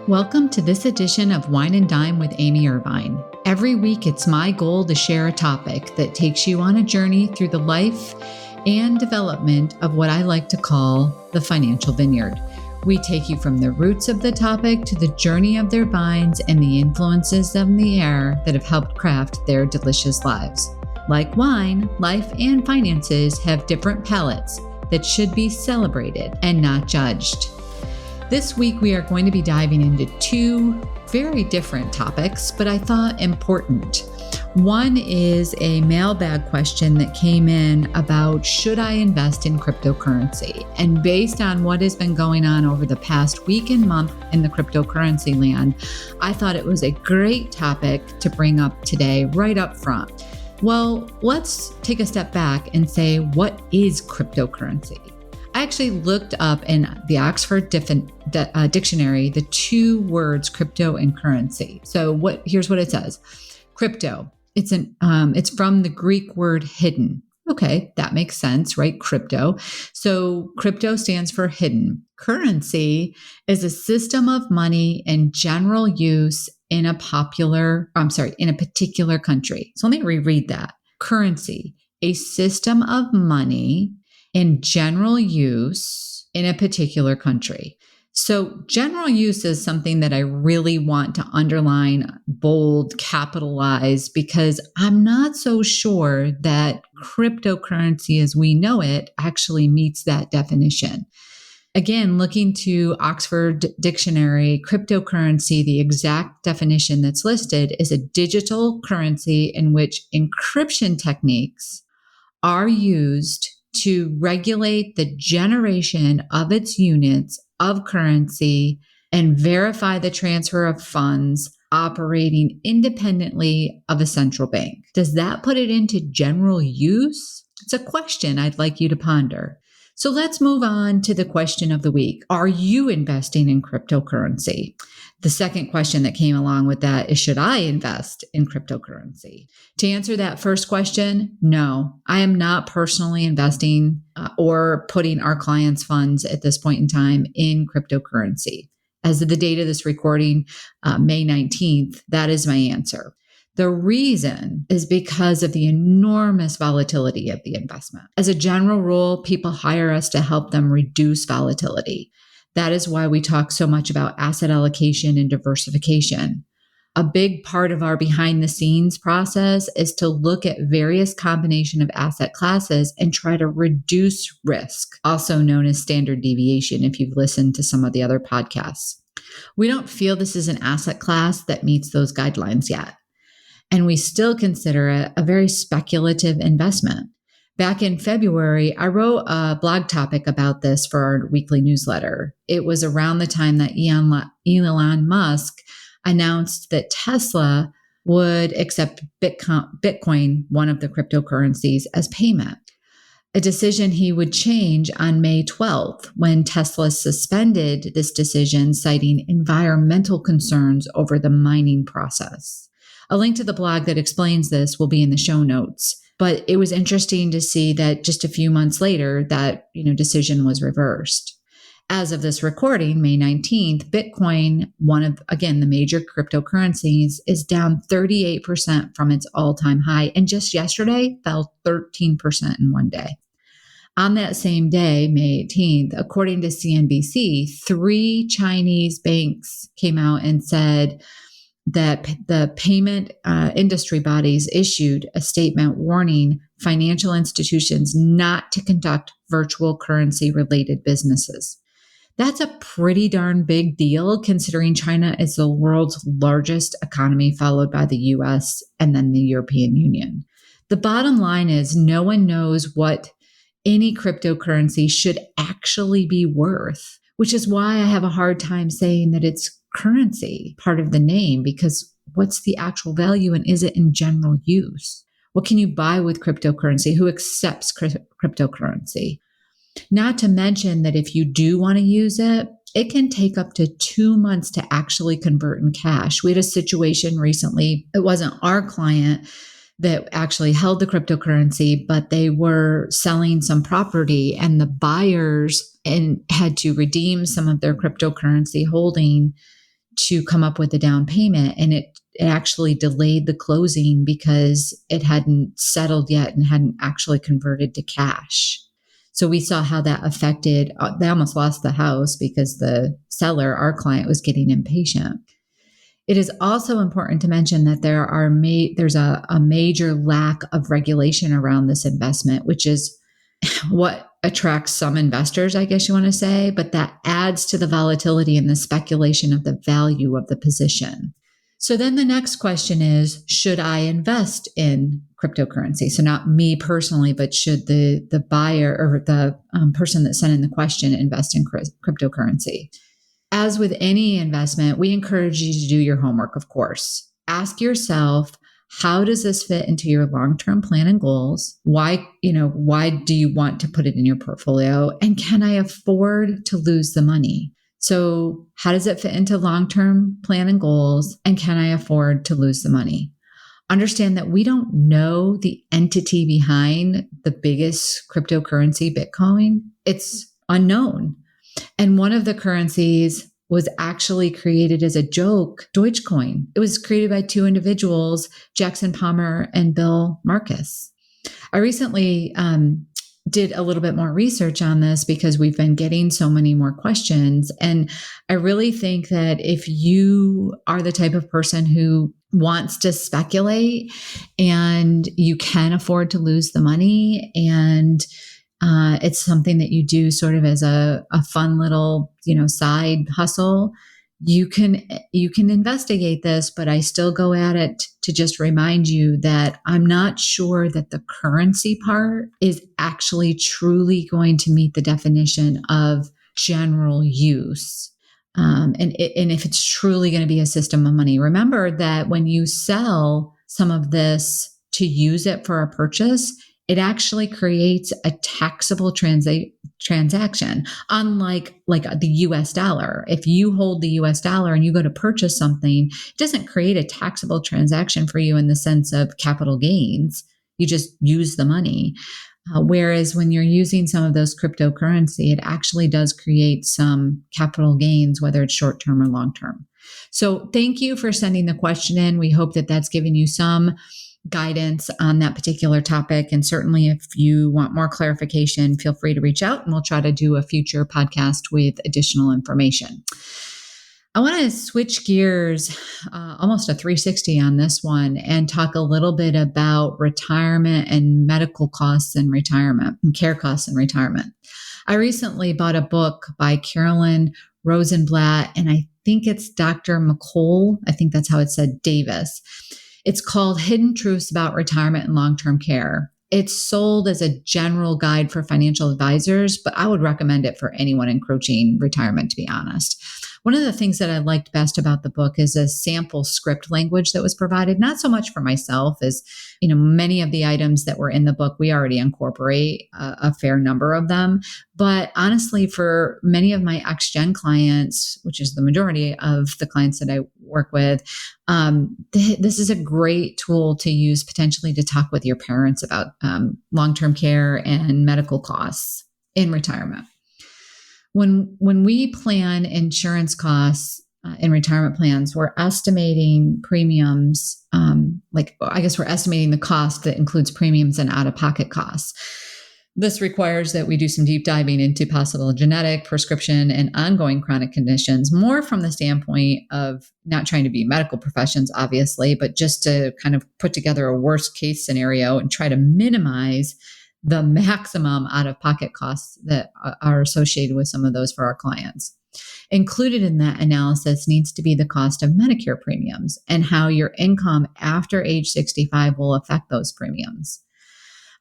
Welcome to this edition of Wine and Dime with Amy Irvine. Every week, it's my goal to share a topic that takes you on a journey through the life and development of what I like to call the financial vineyard. We take you from the roots of the topic to the journey of their vines and the influences of the air that have helped craft their delicious lives. Like wine, life and finances have different palates that should be celebrated and not judged. This week, we are going to be diving into two very different topics, but I thought important. One is a mailbag question that came in about, should I invest in cryptocurrency? And based on what has been going on over the past week and month in the cryptocurrency land, I thought it was a great topic to bring up today, right up front. Well, let's take a step back and say, what is cryptocurrency? I actually looked up in the Oxford Dictionary the two words crypto and currency. So here's what it says. Crypto, it's from the Greek word hidden. Okay, that makes sense, right? Crypto. So crypto stands for hidden. Currency is a system of money in general use in a particular country. So let me reread that. Currency, a system of money in general use in a particular country. So general use is something that I really want to underline, bold, capitalize, because I'm not so sure that cryptocurrency as we know it actually meets that definition. Again, looking to Oxford Dictionary, cryptocurrency, the exact definition that's listed is a digital currency in which encryption techniques are used to regulate the generation of its units of currency and verify the transfer of funds operating independently of a central bank. Does that put it into general use? It's a question I'd like you to ponder. So let's move on to the question of the week. Are you investing in cryptocurrency? The second question that came along with that is, should I invest in cryptocurrency? To answer that first question, no, I am not personally investing or putting our clients' funds at this point in time in cryptocurrency. As of the date of this recording, May 19th, that is my answer. The reason is because of the enormous volatility of the investment. As a general rule, people hire us to help them reduce volatility. That is why we talk so much about asset allocation and diversification. A big part of our behind the scenes process is to look at various combination of asset classes and try to reduce risk, also known as standard deviation if you've listened to some of the other podcasts. We don't feel this is an asset class that meets those guidelines yet. And we still consider it a very speculative investment. Back in February, I wrote a blog topic about this for our weekly newsletter. It was around the time that Elon Musk announced that Tesla would accept Bitcoin, one of the cryptocurrencies, as payment. A decision he would change on May 12th when Tesla suspended this decision, citing environmental concerns over the mining process. A link to the blog that explains this will be in the show notes. But it was interesting to see that just a few months later, that decision was reversed. As of this recording, May 19th, Bitcoin, one of, again, the major cryptocurrencies, is down 38% from its all-time high. And just yesterday, fell 13% in one day. On that same day, May 18th, according to CNBC, 3 Chinese banks came out and said that the payment industry bodies issued a statement warning financial institutions not to conduct virtual currency related businesses. That's a pretty darn big deal considering China is the world's largest economy, followed by the US and then the European Union. The bottom line is no one knows what any cryptocurrency should actually be worth, which is why I have a hard time saying that it's currency, part of the name, because what's the actual value and is it in general use? What can you buy with cryptocurrency? Who accepts cryptocurrency? Not to mention that if you do want to use it, it can take up to 2 months to actually convert in cash. We had a situation recently, it wasn't our client that actually held the cryptocurrency, but they were selling some property and the buyers had to redeem some of their cryptocurrency holding to come up with a down payment, and it actually delayed the closing because it hadn't settled yet and hadn't actually converted to cash. So we saw how that affected, they almost lost the house because the seller, our client, was getting impatient. It is also important to mention that there's a major lack of regulation around this investment, which is what attracts some investors, I guess you want to say, but that adds to the volatility and the speculation of the value of the position. So then the next question is, should I invest in cryptocurrency? So not me personally, but should the buyer or the person that sent in the question invest in cryptocurrency? As with any investment, we encourage you to do your homework, of course. Ask yourself, how does this fit into your long-term plan and goals? Why do you want to put it in your portfolio? And can I afford to lose the money? So how does it fit into long-term plan and goals? And can I afford to lose the money? Understand that we don't know the entity behind the biggest cryptocurrency, Bitcoin. It's unknown. And one of the currencies was actually created as a joke, Dogecoin. It was created by two individuals, Jackson Palmer and Bill Marcus. I recently did a little bit more research on this because we've been getting so many more questions. And I really think that if you are the type of person who wants to speculate and you can afford to lose the money, and it's something that you do sort of as a fun little, side hustle, you can investigate this, but I still go at it to just remind you that I'm not sure that the currency part is actually truly going to meet the definition of general use. And if it's truly going to be a system of money. Remember that when you sell some of this to use it for a purchase, it actually creates a taxable transaction, unlike the US dollar. If you hold the US dollar and you go to purchase something, it doesn't create a taxable transaction for you in the sense of capital gains. You just use the money. Whereas when you're using some of those cryptocurrency, it actually does create some capital gains, whether it's short-term or long-term. So thank you for sending the question in. We hope that that's given you some guidance on that particular topic. And certainly if you want more clarification, feel free to reach out and we'll try to do a future podcast with additional information. I want to switch gears, almost a 360 on this one, and talk a little bit about retirement and medical costs in retirement and care costs in retirement. I recently bought a book by Carolyn Rosenblatt, and I think it's Dr. McCall. I think that's how it said, Davis. It's called Hidden Truths About Retirement and Long-Term Care. It's sold as a general guide for financial advisors, but I would recommend it for anyone encroaching retirement, to be honest. One of the things that I liked best about the book is a sample script language that was provided, not so much for myself as, many of the items that were in the book, we already incorporate a fair number of them. But honestly, for many of my ex-gen clients, which is the majority of the clients that I work with, this is a great tool to use potentially to talk with your parents about long-term care and medical costs in retirement. When we plan insurance costs in retirement plans, we're estimating premiums, we're estimating the cost that includes premiums and out-of-pocket costs. This requires that we do some deep diving into possible genetic, prescription, and ongoing chronic conditions, more from the standpoint of not trying to be medical professions, obviously, but just to kind of put together a worst case scenario and try to minimize the maximum out-of-pocket costs that are associated with some of those for our clients. Included in that analysis needs to be the cost of Medicare premiums and how your income after age 65 will affect those premiums.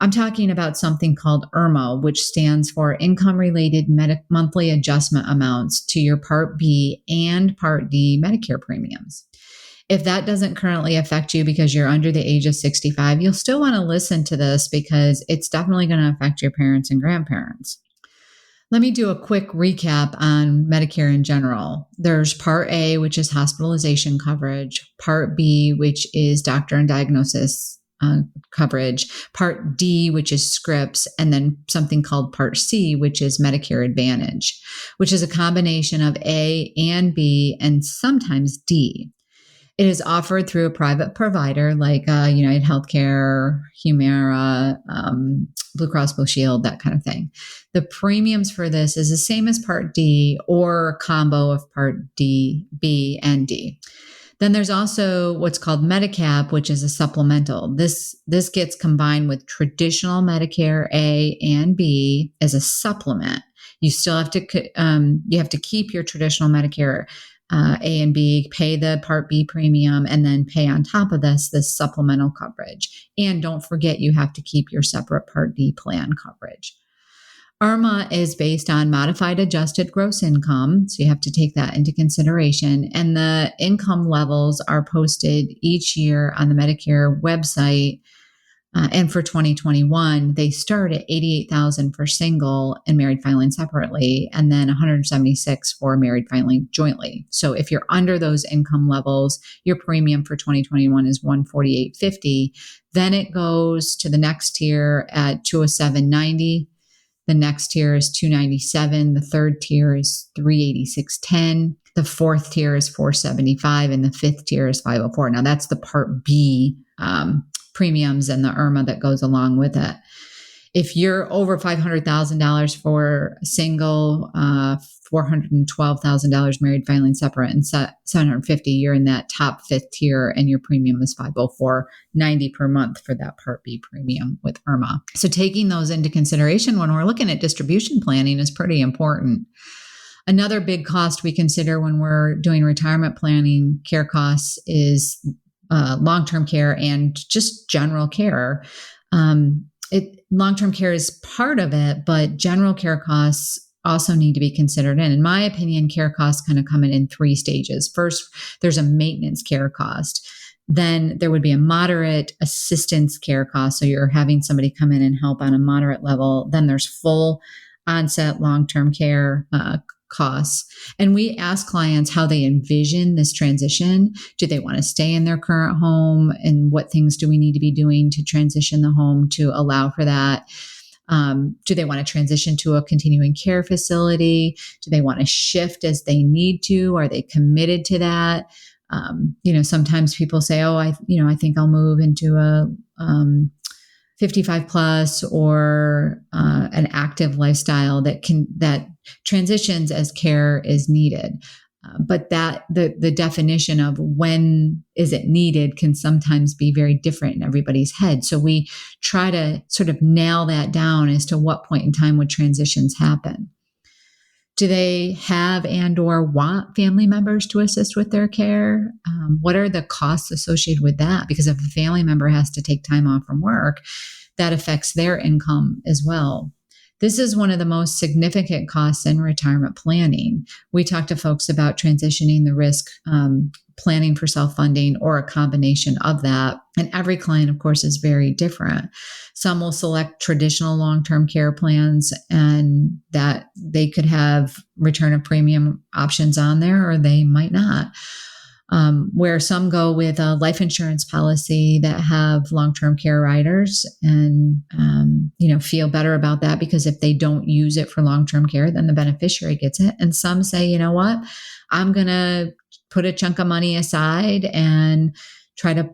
I'm talking about something called IRMA, which stands for Income-Related Monthly Adjustment Amounts to your Part B and Part D Medicare premiums. If that doesn't currently affect you because you're under the age of 65, you'll still want to listen to this because it's definitely going to affect your parents and grandparents. Let me do a quick recap on Medicare in general. There's Part A, which is hospitalization coverage, Part B, which is doctor and diagnosis coverage, Part D, which is scripts, and then something called Part C, which is Medicare Advantage, which is a combination of A and B and sometimes D. It is offered through a private provider like United Healthcare, Humira, Blue Cross Blue Shield, that kind of thing. The premiums for this is the same as Part D or a combo of Part D, B, and D. Then there's also what's called Medicap, which is a supplemental. This gets combined with traditional Medicare A and B as a supplement. You still have to keep your traditional Medicare A and B, pay the Part B premium, and then pay on top of this supplemental coverage. And don't forget, you have to keep your separate Part D plan coverage. IRMA is based on modified adjusted gross income, so you have to take that into consideration. And the income levels are posted each year on the Medicare website. And for 2021, they start at $88,000 for single and married filing separately, and then $176 for married filing jointly. So if you're under those income levels, your premium for 2021 is $148.50. Then it goes to the next tier at $207.90. The next tier is $297. The third tier is $386.10. The fourth tier is $475, and the fifth tier is $504. Now that's the Part B premiums and the IRMA that goes along with it. If you're over $500,000 for single, $412,000 married filing separate, and $750, you're in that top fifth tier, and your premium is $504.90 per month for that Part B premium with IRMA. So taking those into consideration when we're looking at distribution planning is pretty important. Another big cost we consider when we're doing retirement planning care costs is long-term care and just general care. Long-term care is part of it, but general care costs also need to be considered in my opinion, care costs kind of come in three stages. First, there's a maintenance care cost. Then there would be a moderate assistance care cost. So you're having somebody come in and help on a moderate level. Then there's full onset long-term care costs. And we ask clients how they envision this transition. Do they want to stay in their current home? And what things do we need to be doing to transition the home to allow for that? Do they want to transition to a continuing care facility? Do they want to shift as they need to? Are they committed to that? Sometimes people say, I think I'll move into a 55 plus or an active lifestyle that transitions as care is needed. But that the definition of when is it needed can sometimes be very different in everybody's head. So we try to sort of nail that down as to what point in time would transitions happen. Do they have and or want family members to assist with their care? What are the costs associated with that? Because if a family member has to take time off from work, that affects their income as well. This is one of the most significant costs in retirement planning. We talk to folks about transitioning the risk, planning for self-funding, or a combination of that. And every client, of course, is very different. Some will select traditional long-term care plans, and that they could have return of premium options on there, or they might not. Where some go with a life insurance policy that have long-term care riders and, feel better about that because if they don't use it for long-term care, then the beneficiary gets it. And some say, you know what, I'm going to put a chunk of money aside and try to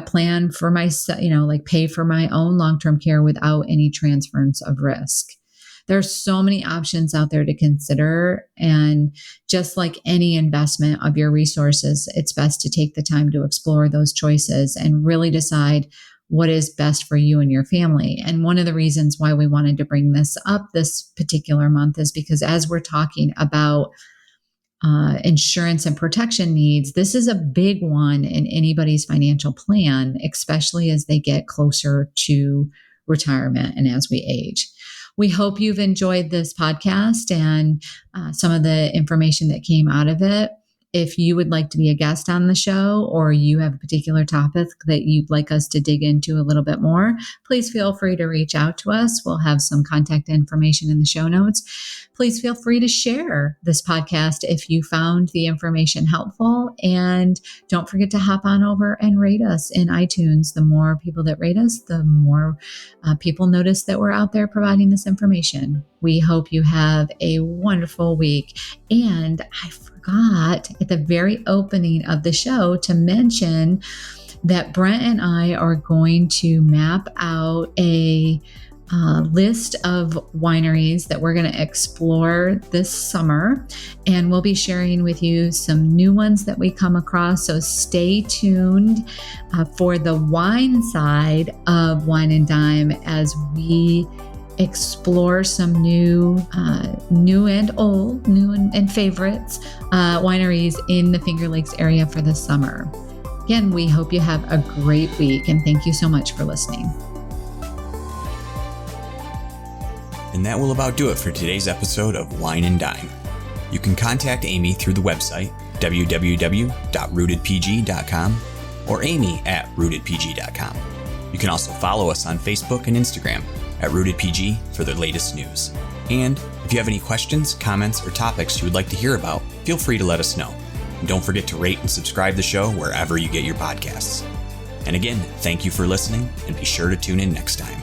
plan for myself, pay for my own long-term care without any transference of risk. There's so many options out there to consider. And just like any investment of your resources, it's best to take the time to explore those choices and really decide what is best for you and your family. And one of the reasons why we wanted to bring this up this particular month is because as we're talking about insurance and protection needs, this is a big one in anybody's financial plan, especially as they get closer to retirement and as we age. We hope you've enjoyed this podcast and some of the information that came out of it. if you would like to be a guest on the show, or you have a particular topic that you'd like us to dig into a little bit more, please feel free to reach out to us. We'll have some contact information in the show notes. Please feel free to share this podcast if you found the information helpful. And don't forget to hop on over and rate us in iTunes. The more people that rate us, the more people notice that we're out there providing this information. We hope you have a wonderful week. And I forgot at the very opening of the show to mention that Brent and I are going to map out a list of wineries that we're going to explore this summer, and we'll be sharing with you some new ones that we come across. So stay tuned for the wine side of Wine and Dime as we explore some new and old, new and favorites wineries in the Finger Lakes area for the summer. Again, we hope you have a great week, and thank you so much for listening. And that will about do it for today's episode of Wine and Dime. You can contact Amy through the website www.rootedpg.com or amy@rootedpg.com. You can also follow us on Facebook and Instagram at rootedpg for the latest news. And if you have any questions, comments, or topics you would like to hear about, feel free to let us know. And don't forget to rate and subscribe the show wherever you get your podcasts. And again, thank you for listening, and be sure to tune in next time.